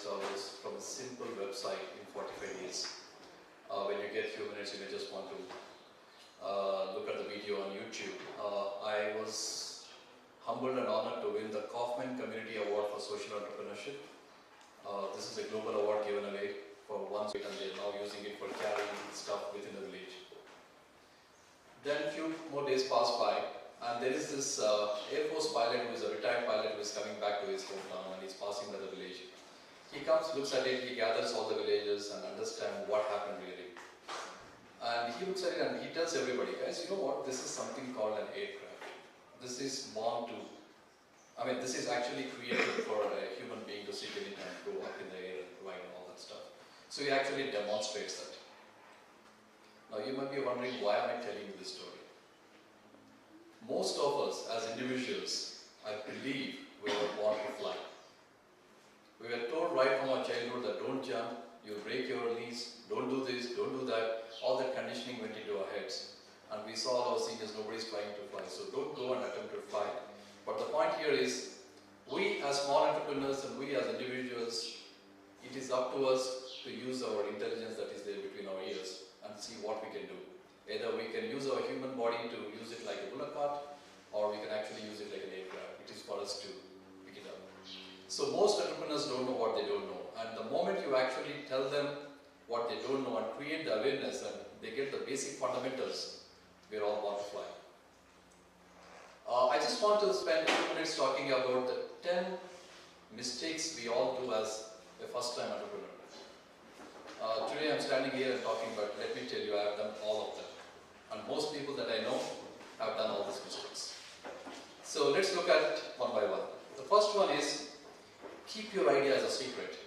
from a simple website in 45 days. When you get few minutes, you may just want to look at the video on YouTube. I was humbled and honored to win the Kaufman Community Award for Social Entrepreneurship. This is a global award given away for one state, and they are now using it for carrying stuff within the village. Then few more days pass by, and there is this Air Force pilot who is a retired pilot who is coming back to his hometown, and he's passing by the village. He comes, looks at it, he gathers all the villagers and understands what happened really. And he looks at it and he tells everybody, guys, you know what, this is something called an aircraft. This is born to, this is actually created for a human being to sit in it and go up in the air and ride and all that stuff. So he actually demonstrates that. Now you might be wondering, why am I telling you this story? Most of us as individuals, I believe, we were born to fly. We were told right from our childhood that don't jump, you break your knees, don't do this, don't do that. All that conditioning went into our heads. And we saw all our seniors, nobody's trying to fly, so don't go and attempt to fly. But the point here is, we as small entrepreneurs and we as individuals, it is up to us to use our intelligence that is there between our ears and see what we can do. Either we can use our human body to use it like a bullock cart, or we can actually use it like an aircraft. It is for us to pick it up. So most entrepreneurs don't know what they don't know. And the moment you actually tell them what they don't know and create the awareness and they get the basic fundamentals, we're all born to fly. I just want to spend a few minutes talking about the 10 mistakes we all do as a first-time entrepreneur. Today I'm standing here and talking, but let me tell you, I have done all of them. And most people that I know have done all these mistakes. So let's look at one by one. The first one is, keep your idea as a secret.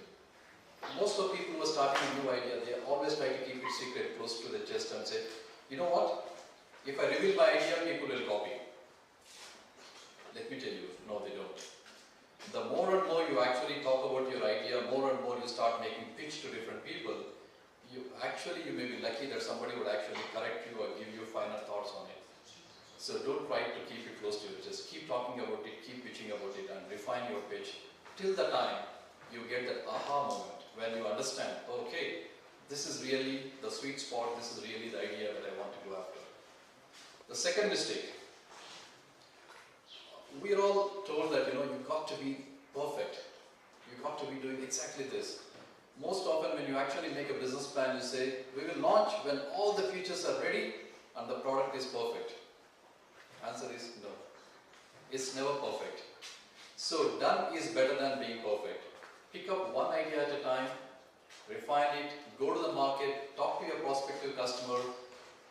Most of people who are starting a new idea, they always try to keep it secret, close to the chest and say, you know what, if I reveal my idea, people will copy. Let me tell you, no they don't. The more and more you actually talk about your idea, more and more you start making pitch to different people, you may be lucky that somebody would actually correct you or give you final thoughts on it. So don't try to keep it close to you, just keep talking about it, keep pitching about it and refine your pitch till the time you get that aha moment when you understand, okay, this is really the sweet spot, this is really the idea that I want to go after. The second mistake, we are all told that you've got to be perfect. You've got to be doing exactly this. Most often when you actually make a business plan, you say, we will launch when all the features are ready and the product is perfect. Answer is no. It's never perfect. So done is better than being perfect. Pick up one idea at a time, refine it, go to the market, talk to your prospective customer,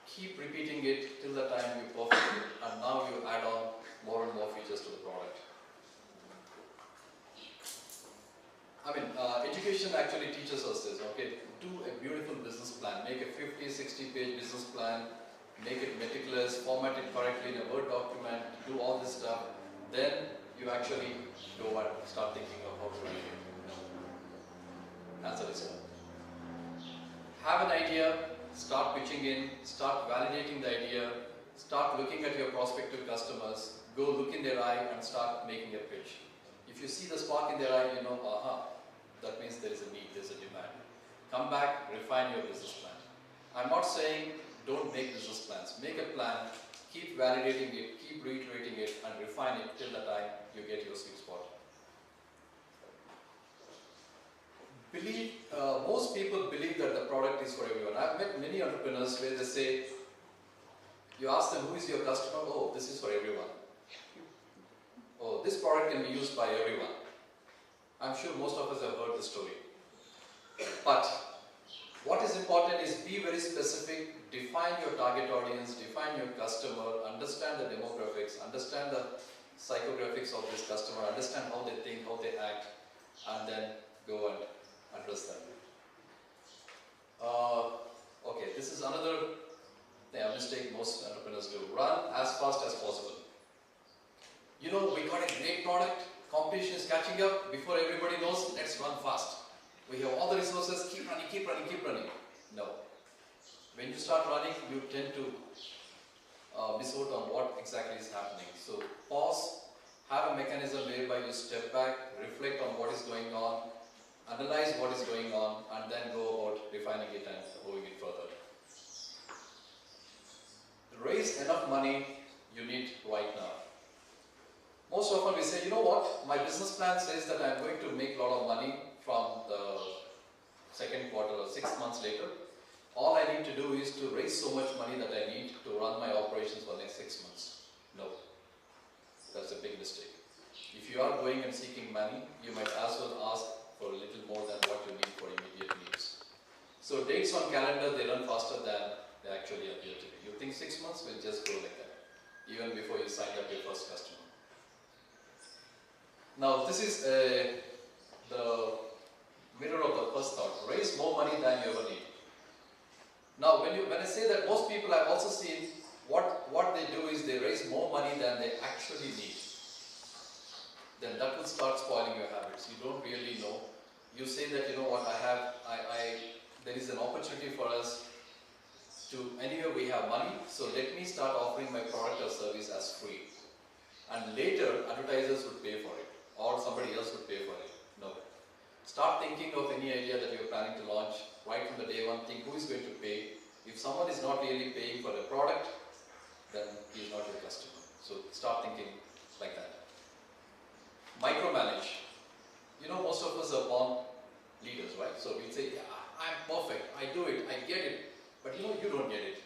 keep repeating it till the time you perfect it, and now you add on more and more features to the product. Education actually teaches us this, okay? Do a beautiful business plan. Make a 50, 60-page business plan, make it meticulous, format it correctly in a Word document, do all this stuff. Then you actually go and start thinking of how to do it. Answer is no. Have an idea, start pitching in, start validating the idea, start looking at your prospective customers, go look in their eye and start making a pitch. If you see the spark in their eye, you know, aha, that means there is a need, there is a demand. Come back, refine your business plan. I'm not saying don't make business plans. Make a plan, keep validating it, keep reiterating it and refine it till the time you get your sweet spot. Most people believe that the product is for everyone. I've met many entrepreneurs where they say, you ask them, who is your customer? Oh, this is for everyone. Oh, this product can be used by everyone. I'm sure most of us have heard this story. But what is important is be very specific, define your target audience, define your customer, understand the demographics, understand the psychographics of this customer, understand how they think, how they act, and then go and address them. Okay, this is another mistake most entrepreneurs do. Run as fast as possible. We got a great product, competition is catching up, before everybody knows, let's run fast. We have all the resources, keep running, keep running, keep running. No. When you start running, you tend to miss out on what exactly is happening. So pause, have a mechanism whereby you step back, reflect on what is going on, analyze what is going on, and then go about refining it and moving it further. Raise enough money you need right now. Most often we say, you know what, my business plan says that I'm going to make a lot of money from the second quarter or 6 months later. All I need to do is to raise so much money that I need to run my operations for the next 6 months. No, that's a big mistake. If you are going and seeking money, you might as well ask for a little more than what you need for immediate needs. So dates on calendar, they run faster than they actually appear to be. You think 6 months will just go like that, even before you sign up your first customer. Now this is the mirror of the first thought. Raise more money than you ever need. Now when I say that, most people I've also seen what they do is they raise more money than they actually need. Then that will start spoiling your habits. You don't really know. You say that, you know what, there is an opportunity for us to, anyway we have money, so let me start offering my product or service as free. And later advertisers would pay for it, or somebody else would pay for it. No. Start thinking of any idea that you're planning to launch right from the day one. Think who is going to pay. If someone is not really paying for the product, then he is not your customer. So start thinking like that. Micromanage. You know, most of us are born leaders, right? So we say, yeah, I'm perfect, I do it, I get it. But you know, you don't get it.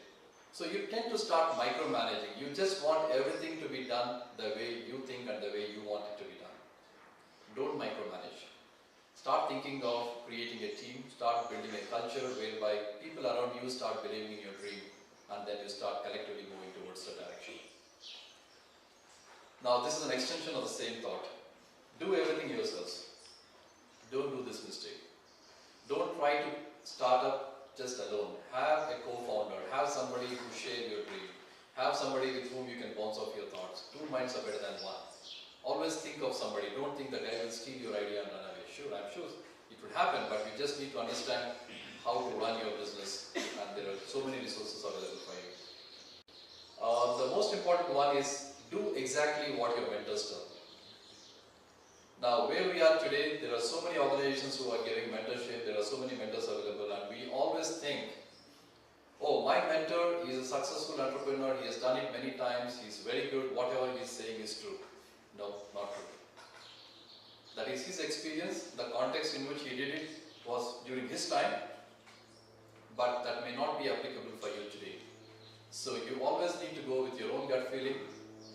So you tend to start micromanaging. You just want everything to be done the way you think and the way you want it to be done. Don't micromanage. Start thinking of creating a team, start building a culture whereby people around you start believing in your dream, and then you start collectively moving towards the direction. Now this is an extension of the same thought. Do everything yourselves. Don't do this mistake. Don't try to start up just alone. Have a co-founder, have somebody who shares your dream, have somebody with whom you can bounce off your thoughts. 2 minds are better than one. Always think of somebody. Don't think the guy will steal your idea and run away. Sure, I'm sure it would happen, but you just need to understand how to run your business, and there are so many resources available for you. The most important one is do exactly what your mentors tell. Now, where we are today, there are so many organizations who are giving mentorship, there are so many mentors available, and we always think, oh, my mentor is a successful entrepreneur, he has done it many times, he's very good, whatever he's saying is true. No, not true. That is his experience, the context in which he did it was during his time, but that may not be applicable for you today. So you always need to go with your own gut feeling,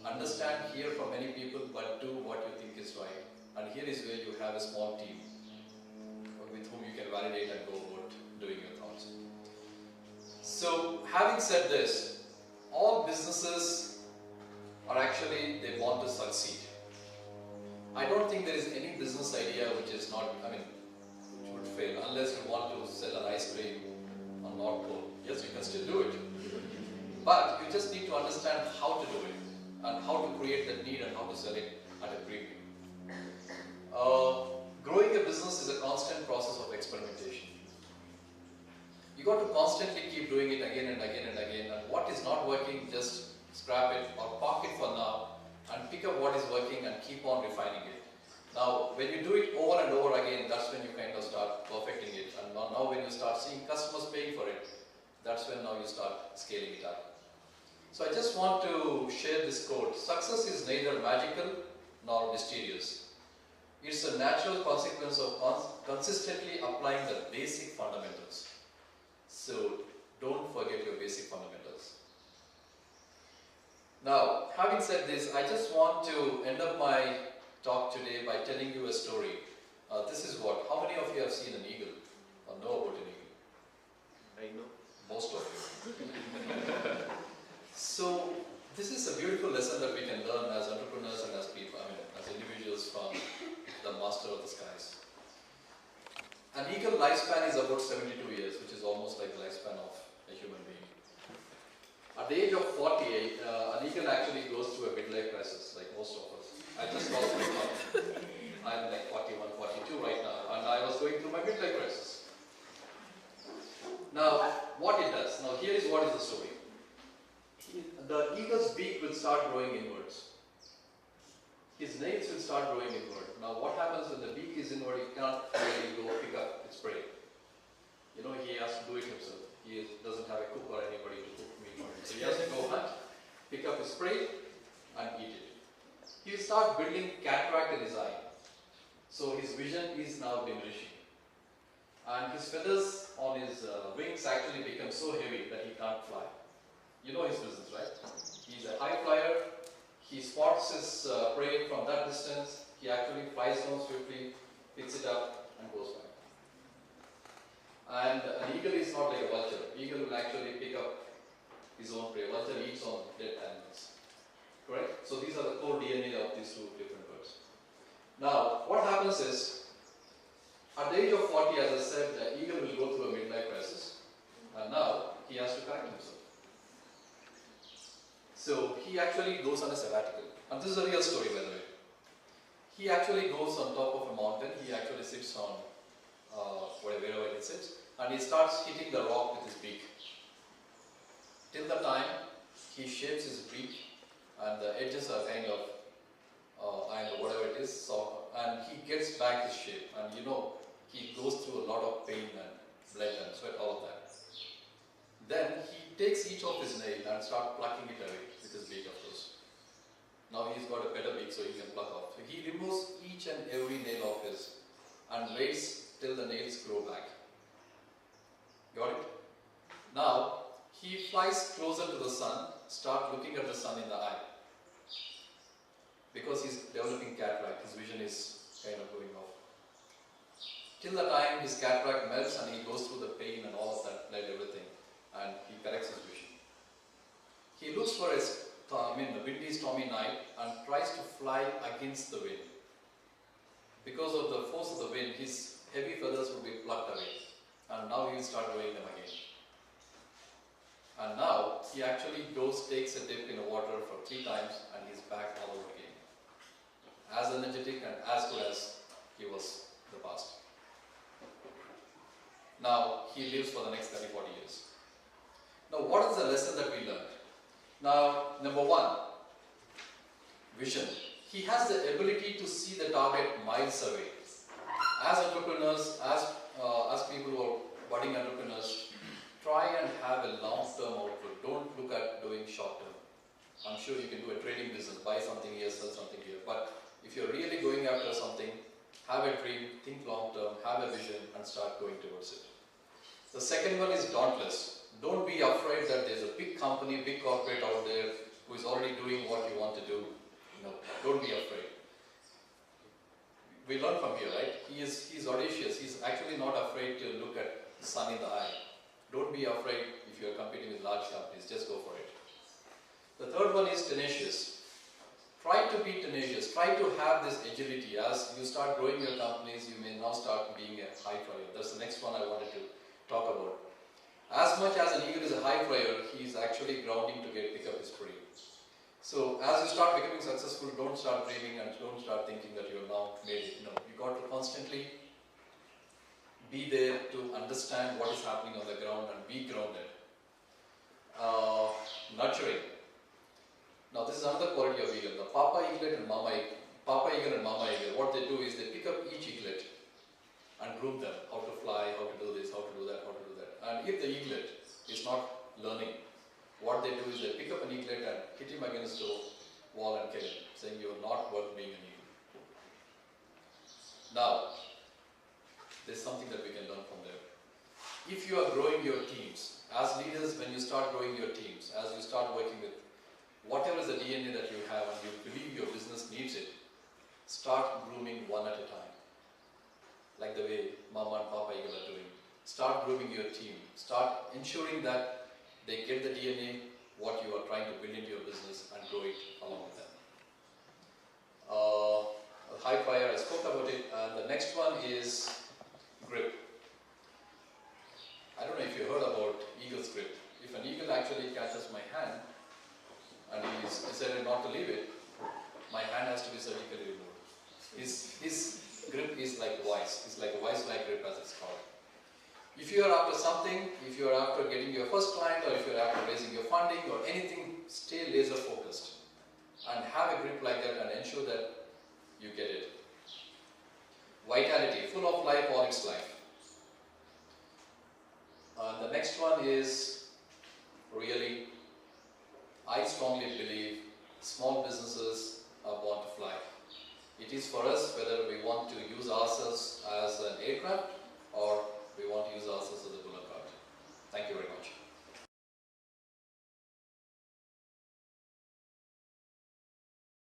understand, hear from many people, but do what you think is right. And here is where you have a small team with whom you can validate and go about doing your thoughts. So having said this, all businesses are actually, they want to succeed. I don't think there is any business idea which is not, which would fail, unless you want to sell an ice cream on North Pole. Yes, you can still do it. But you just need to understand how to do it, and how to create that need, and how to sell it at a premium. Growing a business is a constant process of experimentation. You got to constantly keep doing it again and again and again, and what is not working, just scrap it or park it for now and pick up what is working and keep on refining it. Now, when you do it over and over again, that's when you kind of start perfecting it, and now when you start seeing customers paying for it, that's when now you start scaling it up. So I just want to share this quote. Success is neither magical nor mysterious. It's a natural consequence of consistently applying the basic fundamentals. So don't forget your basic fundamentals. Now, having said this, I just want to end up my talk today by telling you a story. This is what? How many of you have seen an eagle or know about an eagle? I know. Most of you. So this is a beautiful lesson that we can learn as entrepreneurs and as people, as individuals from the master of the skies. An eagle lifespan is about 72 years, which is almost like the lifespan of a human being. At the age of 48, an eagle actually goes through a midlife crisis, like most of us. I just lost my job. I'm like 41, 42 right now, and I was going through my midlife crisis. Now, what it does, now here is what is the story. The eagle's beak will start growing inwards. his nails will start growing inward. Now what happens when the beak is inward, he cannot really go pick up its prey. You know, he has to do it himself. He doesn't have a cook or anybody to cook meat for him. So he has to go hunt, pick up his prey and eat it. He will start building cataract in his eye. So his vision is now diminishing. And his feathers on his wings actually become so heavy that he can't fly. You know his business, right? He's a high flyer. He spots his prey from that distance. He actually flies down swiftly, picks it up and goes back. And an eagle is not like a vulture. Eagle will actually pick up his own prey. Vulture eats on dead animals. Correct? So these are the core DNA of these two different birds. Now, what happens is, at the age of 40, as I said, the eagle will go through a midlife crisis. And now, he has to correct himself. So, he actually goes on a sabbatical. And this is a real story, by the way. He actually goes on top of a mountain. He actually sits on wherever it sits. And he starts hitting the rock with his beak. Till the time, he shapes his beak. And the edges are kind of iron or whatever it is, so, and he gets back his shape, and you know, he goes through a lot of pain and blood and sweat, all of that. Then he takes each of his nails and starts plucking it away with his beak, of course. Now he's got a better beak, so he can pluck off. So he removes each and every nail of his and waits till the nails grow back. Got it? Now, he flies closer to the sun, start looking at the sun in the eye. Because he's developing cataract, his vision is kind of going off. Till the time his cataract melts and he goes through the pain and all of that, blood, everything, and he corrects his vision. He looks for a windy, stormy night and tries to fly against the wind. Because of the force of the wind, his heavy feathers will be plucked away, and now he will start growing them again. And now, he actually takes a dip in the water for 3 times and he's back all over again. As energetic and as good as he was in the past. Now, he lives for the next 30, 40 years. Now, what is the lesson that we learned? Now, number 1, vision. He has the ability to see the target miles away. As entrepreneurs, as people who are budding entrepreneurs, try and have a long-term outlook. Don't look at doing short-term. I'm sure you can do a trading business, buy something here, sell something here. But if you're really going after something, have a dream, think long-term, have a vision, and start going towards it. The second one is dauntless. Don't be afraid that there's a big company, big corporate out there who is already doing what you want to do. Don't be afraid. We learn from here, right? He's audacious. He's actually not afraid to look at the sun in the eye. Don't be afraid if you are competing with large companies, just go for it. The third one is tenacious. Try to be tenacious, try to have this agility. As you start growing your companies, you may now start being a high flyer. That's the next one I wanted to talk about. As much as an eagle is a high flyer, he is actually grounding to pick up his prey. So as you start becoming successful, don't start dreaming and don't start thinking that you have now made it. You got to constantly be there to understand what is happening on the ground and be grounded. Nurturing. Now this is another quality of eagle. The Papa eagle and Mama eagle, what they do is they pick up each eaglet and groom them, how to fly, how to do this, how to do that, how to do that. And if the eaglet is not learning, what they do is they pick up an eaglet and hit him against the wall and kill him, saying you are not worth being an eagle. Now, there's something that we can learn from there. If you are growing your teams, as leaders, when you start growing your teams, as you start working with whatever is the DNA that you have and you believe your business needs it, start grooming one at a time. Like the way Mama and Papa Eagle are doing. Start grooming your team. Start ensuring that they get the DNA, what you are trying to build into your business, and grow it along with them. High flyer, I spoke about it, and the next one is grip. I don't know if you heard about eagle's grip. If an eagle actually catches my hand and he's decided not to leave it, my hand has to be surgically removed. His grip is like vice. It's like a vice-like grip, as it's called. If you are after something, if you are after getting your first client, or if you are after raising your funding or anything, stay laser focused and have a grip like that and ensure that is for us whether we want to use ourselves as an aircraft or we want to use ourselves as a bullock cart. Thank you very much.